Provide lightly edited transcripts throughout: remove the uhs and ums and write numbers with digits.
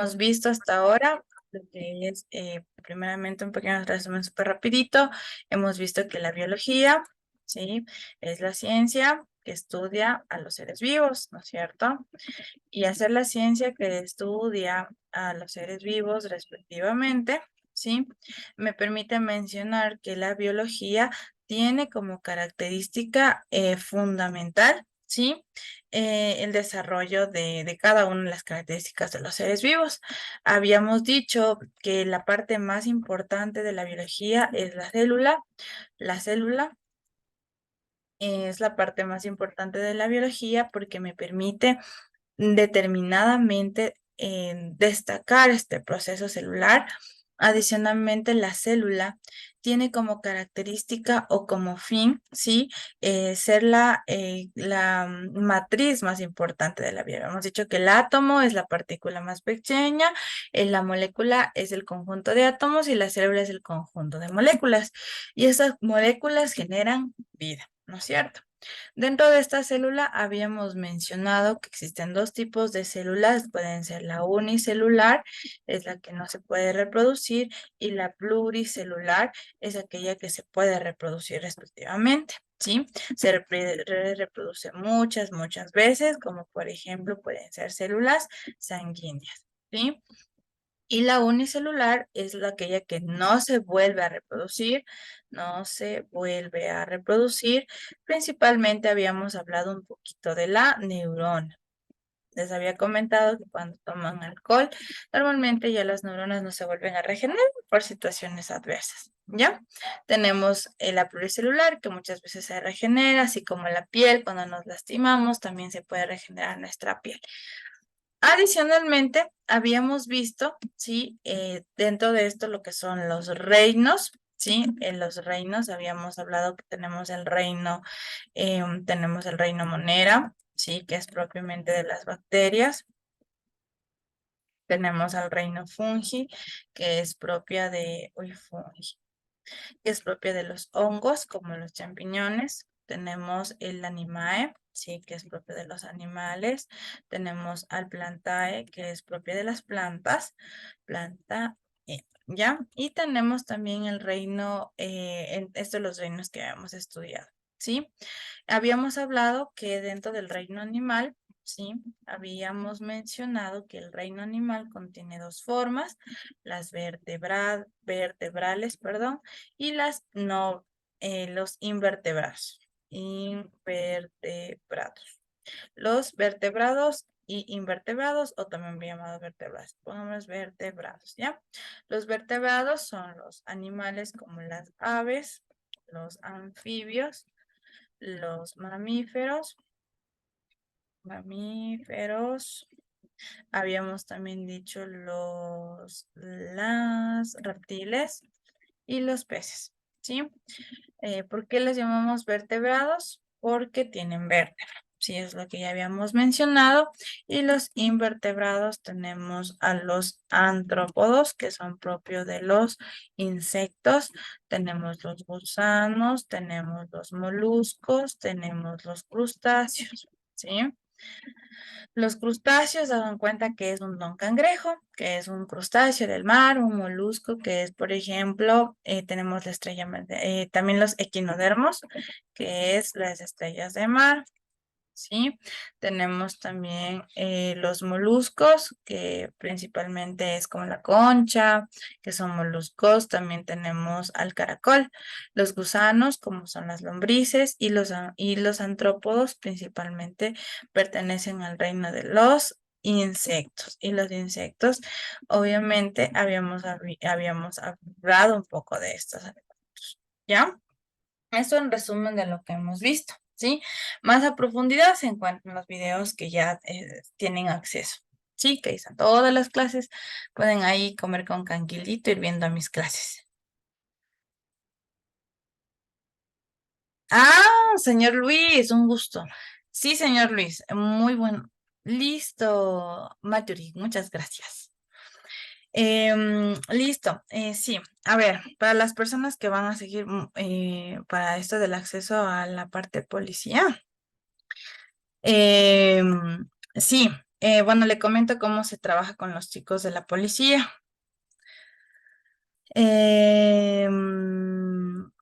Hemos visto hasta ahora lo que es, primeramente, un pequeño resumen súper rapidito. Hemos visto que la biología, ¿sí? Es la ciencia que estudia a los seres vivos, ¿no es cierto? Y hacer la ciencia que estudia a los seres vivos respectivamente, ¿sí? Me permite mencionar que la biología tiene como característica fundamental, ¿sí? El desarrollo de cada una de las características de los seres vivos. Habíamos dicho que la parte más importante de la biología es la célula. La célula es la parte más importante de la biología porque me permite determinadamente destacar este proceso celular. Adicionalmente, la célula tiene como característica o como fin, ¿sí? Ser la matriz más importante de la vida. Hemos dicho que el átomo es la partícula más pequeña, la molécula es el conjunto de átomos y la célula es el conjunto de moléculas. Y esas moléculas generan vida, ¿no es cierto? Dentro de esta célula habíamos mencionado que existen dos tipos de células, pueden ser la unicelular, es la que no se puede reproducir, y la pluricelular es aquella que se puede reproducir respectivamente, ¿sí? Se reproduce muchas veces, como por ejemplo pueden ser células sanguíneas, ¿sí? Y la unicelular es aquella que no se vuelve a reproducir, no se vuelve a reproducir. Principalmente habíamos hablado un poquito de la neurona. Les había comentado que cuando toman alcohol, normalmente ya las neuronas no se vuelven a regenerar por situaciones adversas. ¿Ya? Tenemos la pluricelular, que muchas veces se regenera, así como la piel, cuando nos lastimamos, también se puede regenerar nuestra piel. Adicionalmente, habíamos visto, ¿sí? Dentro de esto lo que son los reinos, ¿sí? En los reinos habíamos hablado que tenemos el reino Monera, ¿sí? Que es propiamente de las bacterias. Tenemos al reino Fungi, que es propia de, uy, fungi, que es propia de los hongos, como los champiñones. Tenemos el Animae, sí, que es propio de los animales. Tenemos al Plantae, que es propio de las plantas. Planta, ¿ya? Y tenemos también el reino, estos los reinos que habíamos estudiado, ¿sí? Habíamos hablado que dentro del reino animal, ¿sí? Habíamos mencionado que el reino animal contiene dos formas, las vertebrales, perdón, y las no, los invertebrados. Invertebrados. Los vertebrados y invertebrados, o también bien llamados vertebrados. Pongamos vertebrados, ¿ya? Los vertebrados son los animales como las aves, los anfibios, los mamíferos, habíamos también dicho las reptiles y los peces, ¿sí? ¿Por qué les llamamos vertebrados? Porque tienen vértebra, sí, es lo que ya habíamos mencionado. Y los invertebrados tenemos a los antrópodos, que son propios de los insectos. Tenemos los gusanos, tenemos los moluscos, tenemos los crustáceos, ¿sí? Los crustáceos, hagan cuenta que es un don cangrejo, que es un crustáceo del mar, un molusco, que es, por ejemplo, tenemos la estrella, también los equinodermos, que es las estrellas de mar, ¿sí? Tenemos también los moluscos, que principalmente es como la concha, que son moluscos. También tenemos al caracol, los gusanos, como son las lombrices, y los antrópodos principalmente pertenecen al reino de los insectos. Y los insectos, obviamente, habíamos hablado un poco de estos alimentos, ¿ya? Eso en resumen de lo que hemos visto, ¿sí? Más a profundidad se encuentran los videos que ya tienen acceso, ¿sí? Que están todas las clases. Pueden ahí comer con canquilito ir viendo mis clases. Ah, señor Luis, un gusto. Sí, señor Luis, muy bueno. Listo, Marjorie, muchas gracias. Listo, sí. A ver, para las personas que van a seguir para esto del acceso a la parte policía. Sí, bueno, le comento cómo se trabaja con los chicos de la policía.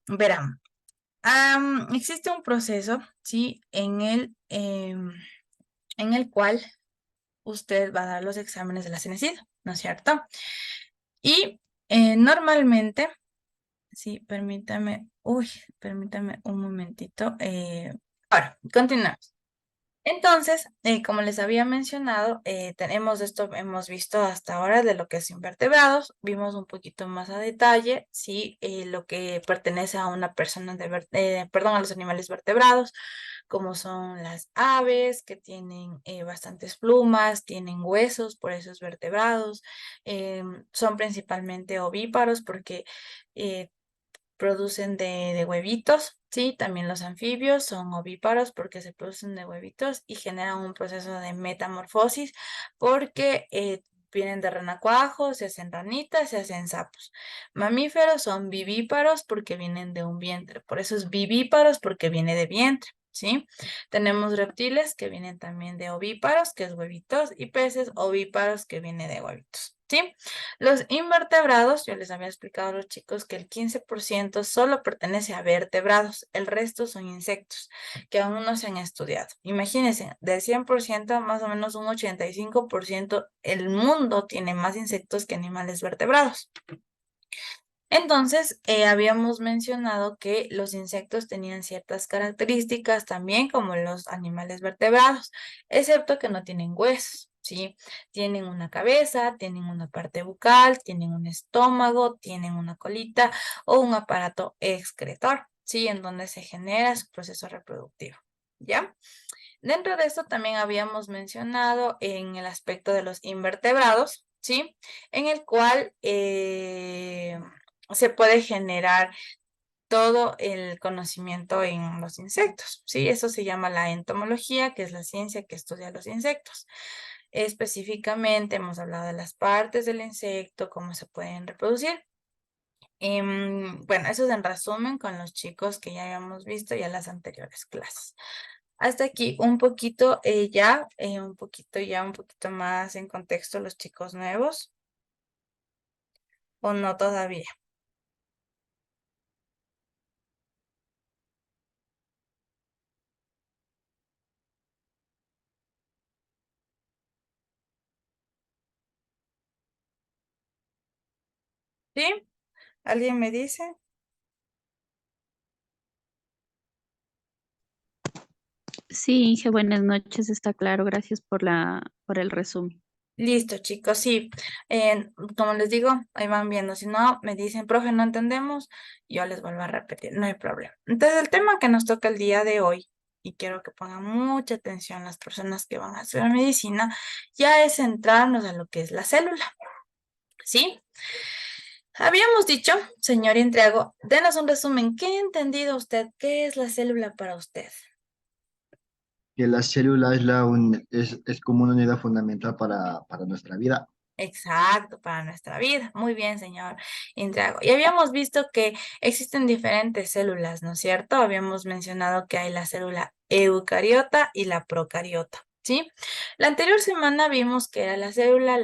Verán, existe un proceso, ¿sí? En el cual usted va a dar los exámenes de la CENESID, ¿no es cierto? Y normalmente, sí, permítame un momentito. Ahora, continuamos. Entonces, como les había mencionado, tenemos esto, hemos visto hasta ahora de lo que es invertebrados, vimos un poquito más a detalle, sí, lo que pertenece a una persona perdón, a los animales vertebrados, como son las aves, que tienen bastantes plumas, tienen huesos, por eso es vertebrados, son principalmente ovíparos porque eh, producen de huevitos, ¿sí? También los anfibios son ovíparos porque se producen de huevitos y generan un proceso de metamorfosis porque vienen de renacuajos, se hacen ranitas, se hacen sapos. Mamíferos son vivíparos porque vienen de un vientre, por eso es vivíparos porque viene de vientre. ¿Sí? Tenemos reptiles que vienen también de ovíparos, que es huevitos, y peces ovíparos que viene de huevitos. ¿Sí? Los invertebrados, yo les había explicado a los chicos que el 15% solo pertenece a vertebrados, el resto son insectos que aún no se han estudiado. Imagínense, del 100%, más o menos un 85%, el mundo tiene más insectos que animales vertebrados. Entonces, habíamos mencionado que los insectos tenían ciertas características también como los animales vertebrados, excepto que no tienen huesos, ¿sí? Tienen una cabeza, tienen una parte bucal, tienen un estómago, tienen una colita o un aparato excretor, ¿sí? En donde se genera su proceso reproductivo, ¿ya? Dentro de esto también habíamos mencionado en el aspecto de los invertebrados, ¿sí? En el cual se puede generar todo el conocimiento en los insectos, ¿sí? Eso se llama la entomología, que es la ciencia que estudia los insectos. Específicamente hemos hablado de las partes del insecto, cómo se pueden reproducir. Bueno, eso es en resumen con los chicos que ya habíamos visto ya en las anteriores clases. Hasta aquí un poquito un poquito más en contexto los chicos nuevos, o no todavía. ¿Sí? ¿Alguien me dice? Sí, Inge, buenas noches, está claro, gracias por el resumen. Listo, chicos, sí. Como les digo, ahí van viendo. Si no, me dicen, profe, no entendemos, yo les vuelvo a repetir, no hay problema. Entonces, el tema que nos toca el día de hoy, y quiero que pongan mucha atención las personas que van a estudiar medicina, ya es centrarnos en lo que es la célula, ¿sí? Habíamos dicho, señor Intriago, denos un resumen. ¿Qué ha entendido usted? ¿Qué es la célula para usted? Que la célula es como una unidad fundamental para nuestra vida. Exacto, para nuestra vida. Muy bien, señor Intriago. Y habíamos visto que existen diferentes células, ¿no es cierto? Habíamos mencionado que hay la célula eucariota y la procariota. ¿Sí? La anterior semana vimos que era la célula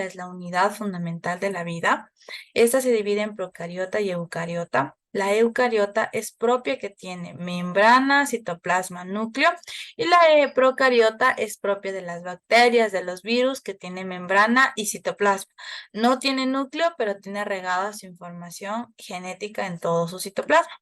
es la unidad fundamental de la vida. Esta se divide en procariota y eucariota. La eucariota es propia que tiene membrana, citoplasma, núcleo y la procariota es propia de las bacterias, de los virus que tiene membrana y citoplasma. No tiene núcleo, pero tiene regada su información genética en todo su citoplasma.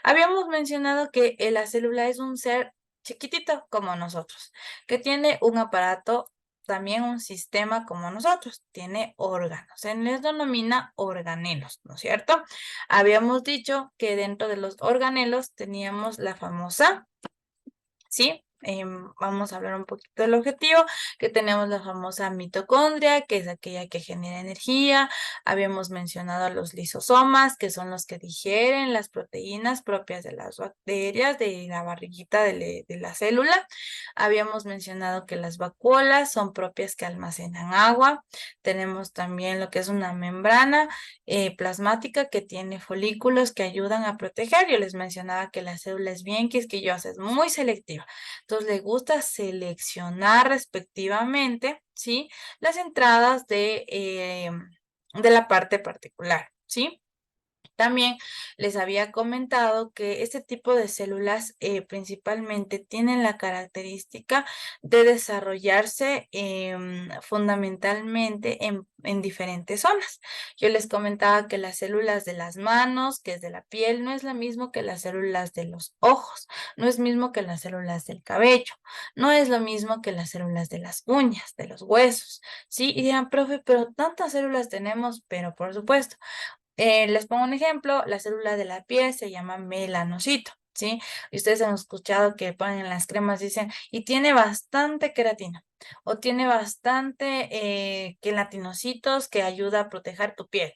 Habíamos mencionado que la célula es un ser chiquitito como nosotros, que tiene un aparato, también un sistema como nosotros, tiene órganos. Se les denomina organelos, ¿no es cierto? Habíamos dicho que dentro de los organelos teníamos la famosa, ¿sí? Vamos a hablar un poquito del objetivo, que tenemos la famosa mitocondria, que es aquella que genera energía. Habíamos mencionado a los lisosomas, que son los que digieren las proteínas propias de las bacterias, de la barriguita de la célula. Habíamos mencionado que las vacuolas son propias que almacenan agua. Tenemos también lo que es una membrana plasmática que tiene folículos que ayudan a proteger. Yo les mencionaba que la célula es bien quisquillosa, es muy selectiva. Entonces le gusta seleccionar respectivamente, ¿sí? Las entradas de la parte particular, ¿sí? También les había comentado que este tipo de células principalmente tienen la característica de desarrollarse fundamentalmente en diferentes zonas. Yo les comentaba que las células de las manos, que es de la piel, no es lo mismo que las células de los ojos, no es mismo que las células del cabello, no es lo mismo que las células de las uñas, de los huesos, ¿sí? Y dirán, profe, pero tantas células tenemos, pero por supuesto. Les pongo un ejemplo, la célula de la piel se llama melanocito, ¿sí? Y ustedes han escuchado que ponen en las cremas, dicen, y tiene bastante queratina, o tiene bastante queratinocitos que ayuda a proteger tu piel.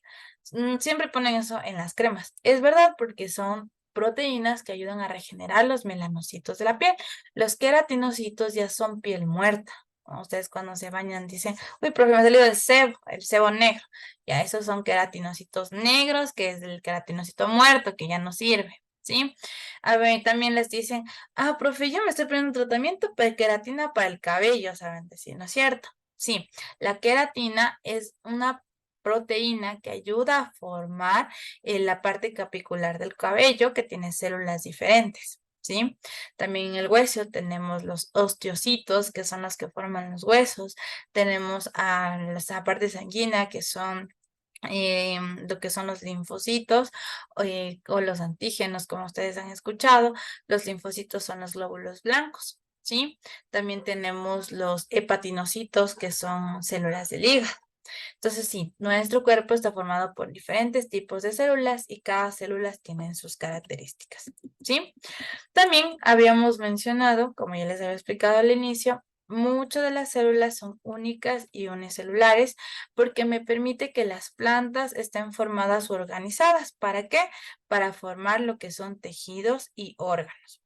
Siempre ponen eso en las cremas. Es verdad, porque son proteínas que ayudan a regenerar los melanocitos de la piel. Los queratinocitos ya son piel muerta. Ustedes cuando se bañan dicen, uy, profe, me ha salido el sebo negro. Ya, esos son queratinocitos negros, que es el queratinocito muerto, que ya no sirve, ¿sí? A ver, también les dicen, ah, profe, yo me estoy poniendo un tratamiento de queratina para el cabello, ¿saben decir? ¿No es cierto? Sí, la queratina es una proteína que ayuda a formar la parte capicular del cabello, que tiene células diferentes, ¿sí? También en el hueso tenemos los osteocitos, que son los que forman los huesos. Tenemos a la parte sanguínea, que son lo que son los linfocitos o los antígenos, como ustedes han escuchado. Los linfocitos son los glóbulos blancos, ¿sí? También tenemos los hepatinocitos, que son células del hígado. Entonces, sí, nuestro cuerpo está formado por diferentes tipos de células y cada célula tiene sus características, ¿sí? También habíamos mencionado, como ya les había explicado al inicio, muchas de las células son únicas y unicelulares porque me permite que las plantas estén formadas o organizadas. ¿Para qué? Para formar lo que son tejidos y órganos.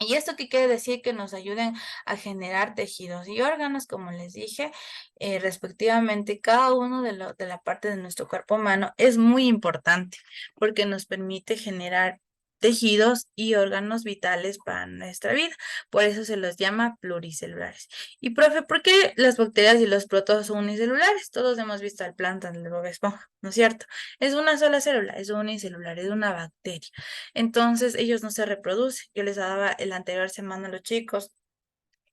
¿Y esto qué quiere decir? Que nos ayuden a generar tejidos y órganos, como les dije, respectivamente, cada uno de la parte de nuestro cuerpo humano es muy importante porque nos permite generar tejidos y órganos vitales para nuestra vida. Por eso se los llama pluricelulares. Y, profe, ¿por qué las bacterias y los protozoos son unicelulares? Todos hemos visto al plancton del Bob Esponja, ¿no es cierto? Es una sola célula, es unicelular, es una bacteria. Entonces ellos no se reproducen. Yo les daba la anterior semana a los chicos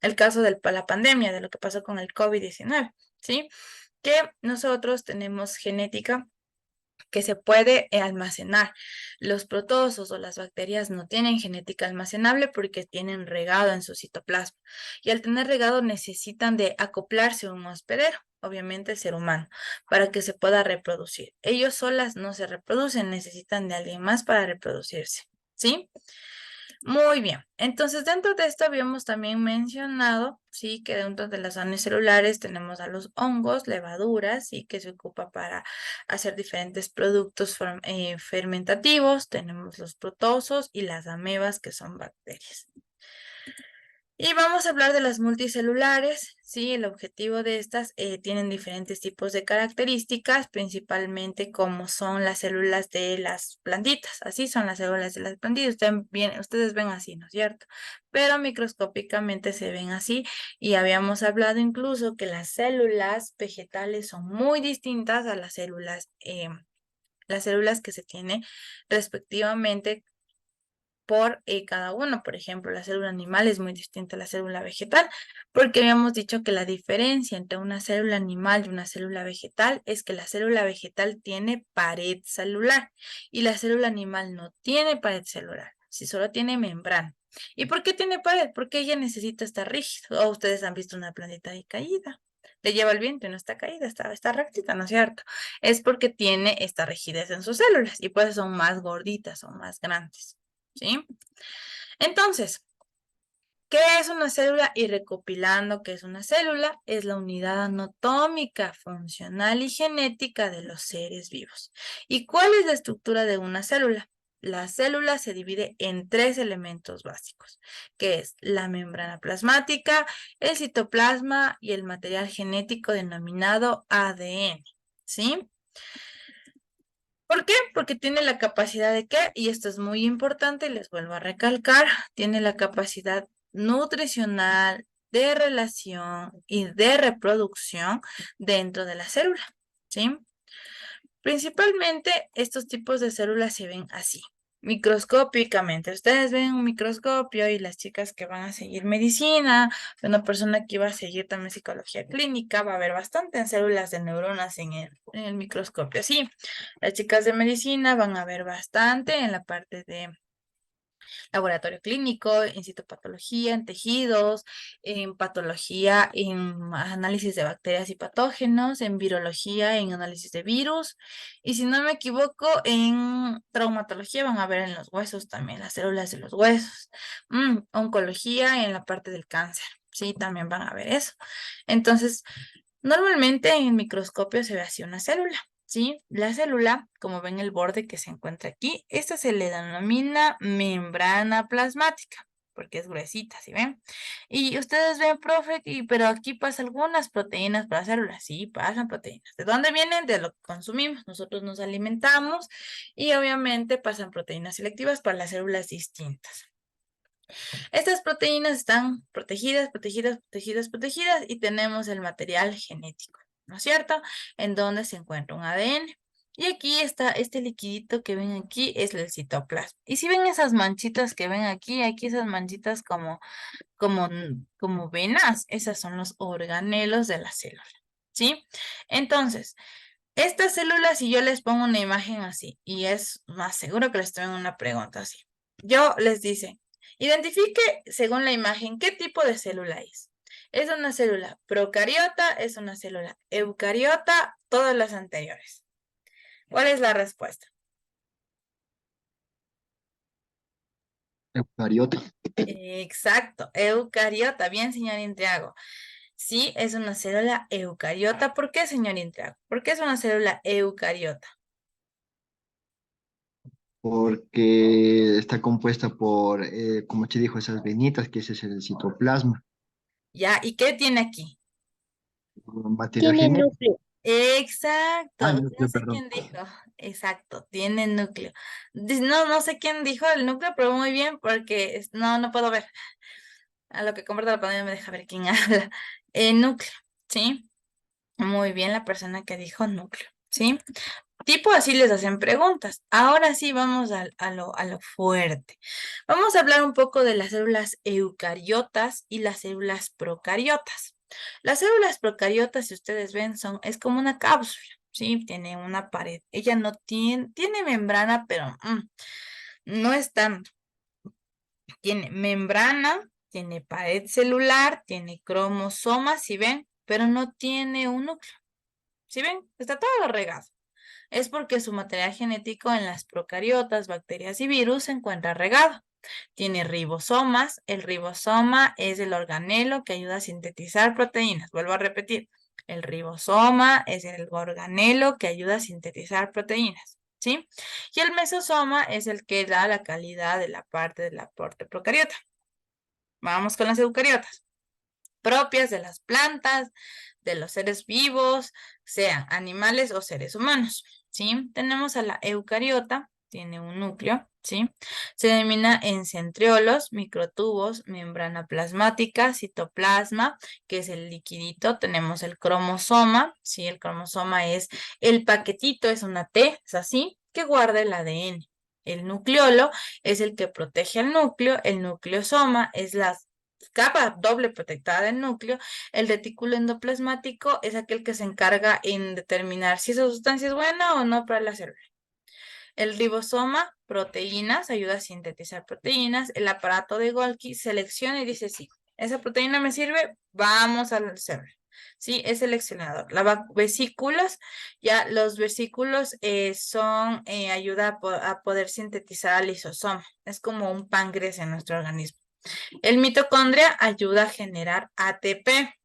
el caso de la pandemia, de lo que pasó con el COVID-19, ¿sí? Que nosotros tenemos genética que se puede almacenar. Los protozoos o las bacterias no tienen genética almacenable porque tienen regado en su citoplasma. Y al tener regado necesitan de acoplarse a un hospedero, obviamente el ser humano, para que se pueda reproducir. Ellos solas no se reproducen, necesitan de alguien más para reproducirse, ¿sí? Muy bien, entonces dentro de esto habíamos también mencionado, sí, que dentro de las unicelulares tenemos a los hongos, levaduras, sí, que se ocupa para hacer diferentes productos fermentativos, tenemos los protozoos y las amebas, que son bacterias. Y vamos a hablar de las multicelulares, ¿sí? El objetivo de estas tienen diferentes tipos de características, principalmente como son las células de las plantitas. Así son las células de las plantitas. Ustedes ven así, ¿no es cierto? Pero microscópicamente se ven así y habíamos hablado incluso que las células vegetales son muy distintas a las células que se tienen respectivamente por cada uno. Por ejemplo, la célula animal es muy distinta a la célula vegetal, porque habíamos dicho que la diferencia entre una célula animal y una célula vegetal es que la célula vegetal tiene pared celular y la célula animal no tiene pared celular, si solo tiene membrana. ¿Y por qué tiene pared? Porque ella necesita estar rígida. O ustedes han visto una plantita ahí caída. Le lleva el viento y no está caída, está rectita, ¿no es cierto? Es porque tiene esta rigidez en sus células y pues son más gorditas, son más grandes. ¿Sí? Entonces, ¿qué es una célula? Y recopilando qué es una célula, es la unidad anatómica, funcional y genética de los seres vivos. ¿Y cuál es la estructura de una célula? La célula se divide en 3 elementos básicos, que es la membrana plasmática, el citoplasma y el material genético denominado ADN, ¿sí? ¿Por qué? Porque tiene la capacidad de qué, y esto es muy importante, les vuelvo a recalcar, tiene la capacidad nutricional, de relación y de reproducción dentro de la célula, ¿sí? Principalmente estos tipos de células se ven así, microscópicamente. Ustedes ven un microscopio y las chicas que van a seguir medicina, una persona que va a seguir también psicología clínica, va a ver bastante en células de neuronas en el microscopio. Sí, las chicas de medicina van a ver bastante en la parte de laboratorio clínico, en citopatología, en tejidos, en patología, en análisis de bacterias y patógenos, en virología, en análisis de virus. Y si no me equivoco, en traumatología van a ver en los huesos también, las células de los huesos. Oncología en la parte del cáncer. Sí, también van a ver eso. Entonces, normalmente en microscopio se ve así una célula. ¿Sí? La célula, como ven el borde que se encuentra aquí, esta se le denomina membrana plasmática, porque es gruesita, ¿sí ven? Y ustedes ven, profe, pero aquí pasa algunas proteínas para células, sí, pasan proteínas. ¿De dónde vienen? De lo que consumimos. Nosotros nos alimentamos y obviamente pasan proteínas selectivas para las células distintas. Estas proteínas están protegidas, protegidas, protegidas, protegidas y tenemos el material genético, ¿no es cierto? En donde se encuentra un ADN. Y aquí está este liquidito que ven aquí, es el citoplasma. Y si ven esas manchitas que ven aquí, esas manchitas como venas, esas son los organelos de la célula, ¿sí? Entonces, estas células, si yo les pongo una imagen así, y es más seguro que les tomen una pregunta así. Yo les dice, identifique según la imagen qué tipo de célula es. ¿Es una célula procariota? ¿Es una célula eucariota? Todas las anteriores. ¿Cuál es la respuesta? Eucariota. Exacto, eucariota. Bien, señor Intriago. Sí, es una célula eucariota. ¿Por qué, señor Intriago? ¿Por qué es una célula eucariota? Porque está compuesta por, como te dijo, esas venitas, que ese es el citoplasma, ¿Ya? ¿Y qué tiene aquí? materia Tiene genética. núcleo. Ah, Exacto, no núcleo, sé perdón. quién dijo. Exacto, tiene núcleo. No sé quién dijo el núcleo, pero muy bien, porque no puedo ver. A lo que comparto la pantalla me deja ver quién habla. El núcleo, ¿sí? Muy bien la persona que dijo núcleo, ¿sí? Tipo así les hacen preguntas. Ahora sí vamos a lo fuerte. Vamos a hablar un poco de las células eucariotas y las células procariotas. Las células procariotas, si ustedes ven, es como una cápsula, ¿sí? Tiene una pared. Ella no tiene membrana, pero no es tanto. Tiene membrana, tiene pared celular, tiene cromosomas, si ven, pero no tiene un núcleo. ¿Sí ven? Está todo regado. Es porque su material genético en las procariotas, bacterias y virus se encuentra regado. Tiene ribosomas. El ribosoma es el organelo que ayuda a sintetizar proteínas. Vuelvo a repetir. El ribosoma es el organelo que ayuda a sintetizar proteínas. ¿Sí? Y el mesosoma es el que da la calidad de la parte del aporte procariota. Vamos con las eucariotas. Propias de las plantas, de los seres vivos, sean animales o seres humanos, ¿sí? Tenemos a la eucariota, tiene un núcleo, ¿sí? Se denomina en centriolos, microtubos, membrana plasmática, citoplasma, que es el liquidito. Tenemos el cromosoma, ¿sí? El cromosoma es el paquetito, es una T, es así, que guarda el ADN. El nucleolo es el que protege al núcleo, el nucleosoma es la capa doble protectada del núcleo. El retículo endoplasmático es aquel que se encarga en determinar si esa sustancia es buena o no para la célula. El ribosoma, proteínas, ayuda a sintetizar proteínas. El aparato de Golgi selecciona y dice, sí, esa proteína me sirve, vamos a la célula. Sí, es seleccionador. Las vesículas, ya los vesículos ayuda a poder sintetizar al lisosoma. Es como un páncreas en nuestro organismo. El mitocondria ayuda a generar ATP,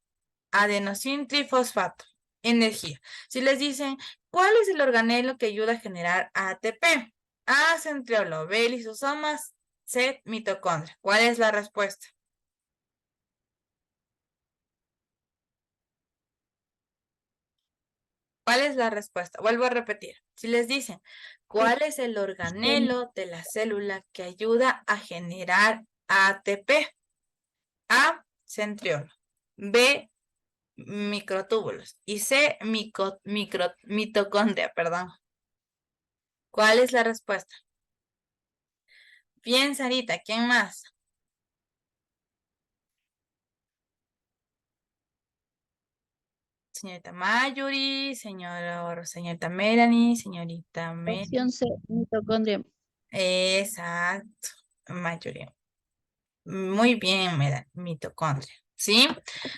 adenosín trifosfato, energía. Si les dicen, ¿cuál es el organelo que ayuda a generar ATP? A, centriolo, B, lisosomas, C, mitocondria. ¿Cuál es la respuesta? ¿Cuál es la respuesta? Vuelvo a repetir. Si les dicen, ¿cuál es el Sí. organelo de la célula que ayuda a generar ATP? A, centriolo. B, microtúbulos. Y C, mitocondria, perdón. ¿Cuál es la respuesta? Bien, Sarita, ¿quién más? Señorita Mayuri, señorita Melanie, señorita Mel. Opción C, mitocondria. Exacto, Mayuri. Muy bien, mitocondria, ¿sí?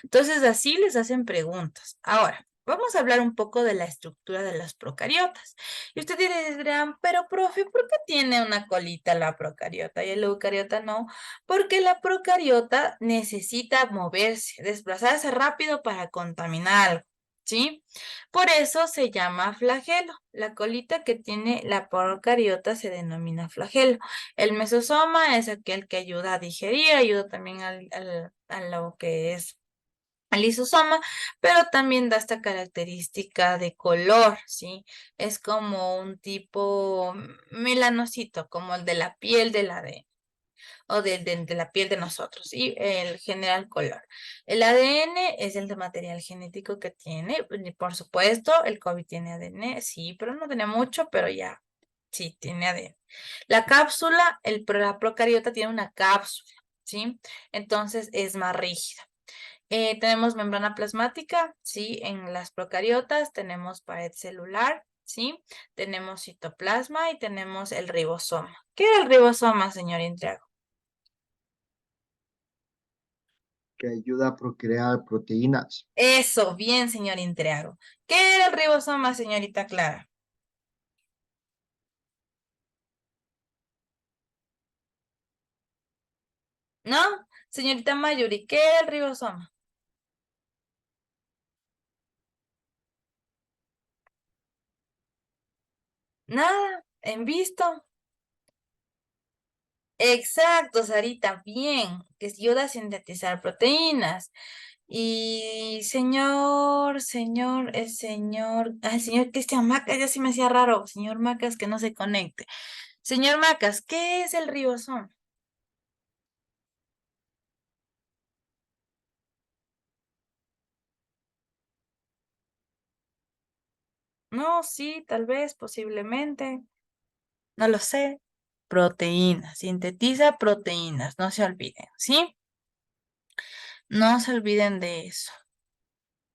Entonces así les hacen preguntas. Ahora, vamos a hablar un poco de la estructura de las procariotas. Y ustedes dirán, pero profe, ¿por qué tiene una colita la procariota y el eucariota no? Porque la procariota necesita moverse, desplazarse rápido para contaminar algo, ¿sí? Por eso se llama flagelo. La colita que tiene la procariota se denomina flagelo. El mesosoma es aquel que ayuda a digerir, ayuda también a lo que es al lisosoma, pero también da esta característica de color, ¿sí? Es como un tipo melanocito, como el de la piel de la o de la piel de nosotros, ¿sí? El general color. El ADN es el de material genético que tiene, y por supuesto, el COVID tiene ADN, sí, pero no tiene mucho, pero ya, sí, tiene ADN. La cápsula, la procariota tiene una cápsula, ¿sí? Entonces es más rígida. Tenemos membrana plasmática, ¿sí? En las procariotas tenemos pared celular, ¿sí? Tenemos citoplasma y tenemos el ribosoma. ¿Qué era el ribosoma, señor Intriago? Que ayuda a procrear proteínas. Eso, bien, señor Intriago. ¿Qué era el ribosoma, señorita Clara? ¿No? Señorita Mayuri, ¿qué era el ribosoma? Nada, en visto. Exacto, Sarita, bien, que ayuda a sintetizar proteínas. Y señor Cristian Macas, ya se me hacía raro, señor Macas, que no se conecte. Señor Macas, ¿qué es el ribosoma? No, sí, tal vez, posiblemente, no lo sé. Proteínas, sintetiza proteínas, no se olviden, ¿sí? No se olviden de eso.